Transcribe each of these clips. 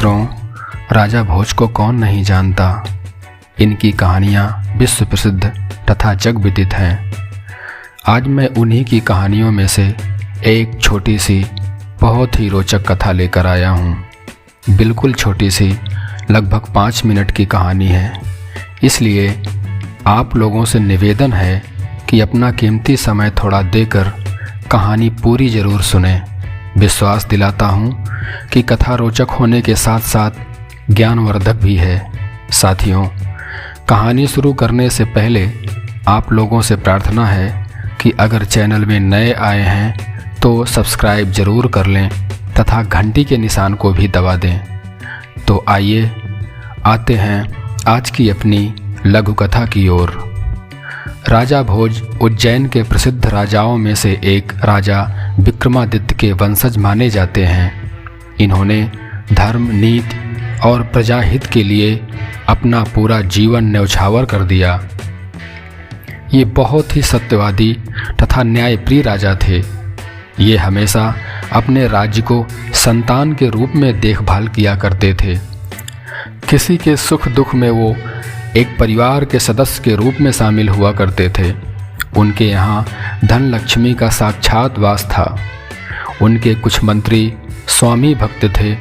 मित्रों, राजा भोज को कौन नहीं जानता। इनकी कहानियाँ विश्व प्रसिद्ध तथा जग विदित हैं। आज मैं उन्हीं की कहानियों में से एक छोटी सी बहुत ही रोचक कथा लेकर आया हूँ। बिल्कुल छोटी सी, लगभग 5 मिनट की कहानी है। इसलिए आप लोगों से निवेदन है कि अपना कीमती समय थोड़ा देकर कहानी पूरी ज़रूर सुनें। विश्वास दिलाता हूँ कि कथा रोचक होने के साथ साथ ज्ञानवर्धक भी है। साथियों, कहानी शुरू करने से पहले आप लोगों से प्रार्थना है कि अगर चैनल में नए आए हैं तो सब्सक्राइब ज़रूर कर लें तथा घंटी के निशान को भी दबा दें। तो आइए आते हैं आज की अपनी लघु कथा की ओर। राजा भोज उज्जैन के प्रसिद्ध राजाओं में से एक राजा विक्रमादित्य के वंशज माने जाते हैं। इन्होंने धर्म, नीति और प्रजाहित के लिए अपना पूरा जीवन न्यौछावर कर दिया। ये बहुत ही सत्यवादी तथा न्यायप्रिय राजा थे। ये हमेशा अपने राज्य को संतान के रूप में देखभाल किया करते थे। किसी के सुख दुख में वो एक परिवार के सदस्य के रूप में शामिल हुआ करते थे। उनके यहाँ धन लक्ष्मी का साक्षात वास था। उनके कुछ मंत्री स्वामी भक्त थे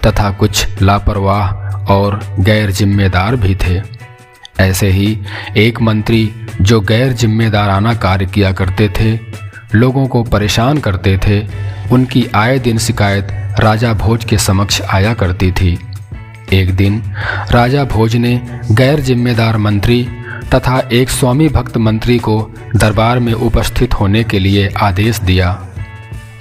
तथा कुछ लापरवाह और गैर जिम्मेदार भी थे। ऐसे ही एक मंत्री जो गैर जिम्मेदाराना कार्य किया करते थे, लोगों को परेशान करते थे, उनकी आए दिन शिकायत राजा भोज के समक्ष आया करती थी। एक दिन राजा भोज ने गैर जिम्मेदार मंत्री तथा एक स्वामी भक्त मंत्री को दरबार में उपस्थित होने के लिए आदेश दिया।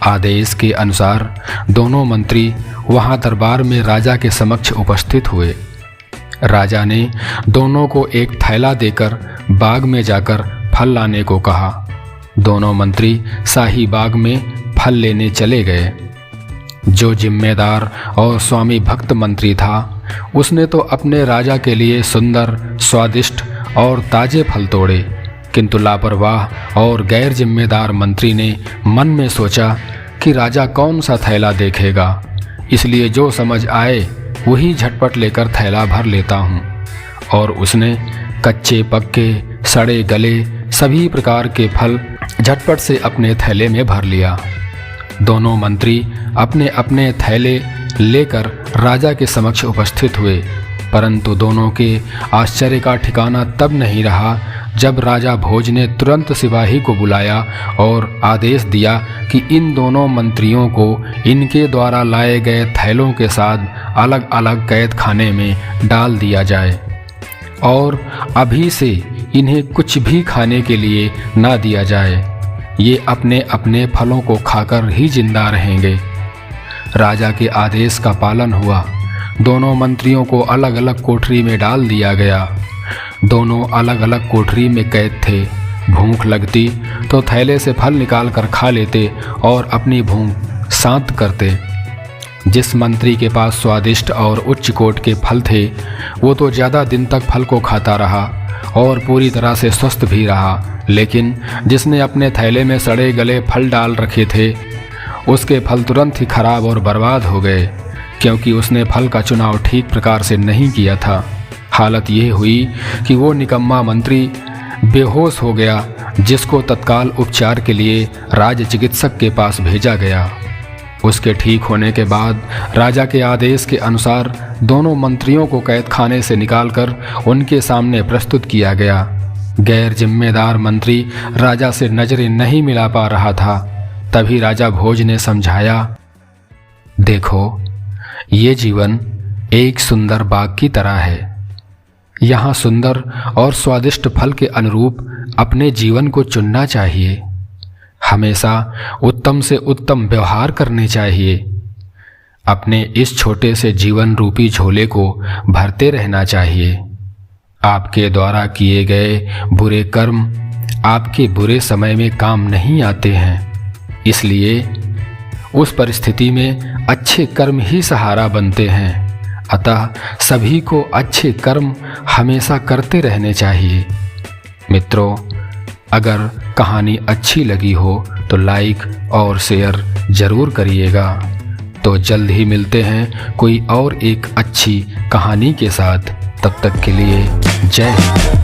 आदेश के अनुसार दोनों मंत्री वहां दरबार में राजा के समक्ष उपस्थित हुए। राजा ने दोनों को एक थैला देकर बाग में जाकर फल लाने को कहा। दोनों मंत्री शाही बाग में फल लेने चले गए। जो जिम्मेदार और स्वामी भक्त मंत्री था, उसने तो अपने राजा के लिए सुंदर, स्वादिष्ट और ताजे फल तोड़े, किंतु लापरवाह और गैर जिम्मेदार मंत्री ने मन में सोचा कि राजा कौन सा थैला देखेगा, इसलिए जो समझ आए वही झटपट लेकर थैला भर लेता हूँ। और उसने कच्चे पक्के, सड़े गले सभी प्रकार के फल झटपट से अपने थैले में भर लिया। दोनों मंत्री अपने अपने थैले लेकर राजा के समक्ष उपस्थित हुए, परंतु दोनों के आश्चर्य का ठिकाना तब नहीं रहा जब राजा भोज ने तुरंत सिपाही को बुलाया और आदेश दिया कि इन दोनों मंत्रियों को इनके द्वारा लाए गए थैलों के साथ अलग अलग कैद खाने में डाल दिया जाए और अभी से इन्हें कुछ भी खाने के लिए ना दिया जाए। ये अपने अपने फलों को खाकर ही जिंदा रहेंगे। राजा के आदेश का पालन हुआ। दोनों मंत्रियों को अलग अलग कोठरी में डाल दिया गया। दोनों अलग अलग कोठरी में कैद थे। भूख लगती तो थैले से फल निकाल कर खा लेते और अपनी भूख शांत करते। जिस मंत्री के पास स्वादिष्ट और उच्च कोट के फल थे, वो तो ज़्यादा दिन तक फल को खाता रहा और पूरी तरह से स्वस्थ भी रहा, लेकिन जिसने अपने थैले में सड़े गले फल डाल रखे थे, उसके फल तुरंत ही खराब और बर्बाद हो गए, क्योंकि उसने फल का चुनाव ठीक प्रकार से नहीं किया था। हालत ये हुई कि वो निकम्मा मंत्री बेहोश हो गया, जिसको तत्काल उपचार के लिए राज चिकित्सक के पास भेजा गया। उसके ठीक होने के बाद राजा के आदेश के अनुसार दोनों मंत्रियों को कैद खाने से निकालकर उनके सामने प्रस्तुत किया गया। गैर जिम्मेदार मंत्री राजा से नजरें नहीं मिला पा रहा था। तभी राजा भोज ने समझाया, देखो, ये जीवन एक सुंदर बाग की तरह है। यहाँ सुंदर और स्वादिष्ट फल के अनुरूप अपने जीवन को चुनना चाहिए। हमेशा उत्तम से उत्तम व्यवहार करने चाहिए। अपने इस छोटे से जीवन रूपी झोले को भरते रहना चाहिए। आपके द्वारा किए गए बुरे कर्म आपके बुरे समय में काम नहीं आते हैं। इसलिए उस परिस्थिति में अच्छे कर्म ही सहारा बनते हैं। अतः सभी को अच्छे कर्म हमेशा करते रहने चाहिए। मित्रों, अगर कहानी अच्छी लगी हो तो लाइक और शेयर ज़रूर करिएगा। तो जल्द ही मिलते हैं कोई और एक अच्छी कहानी के साथ। तब तक के लिए जय हिंद।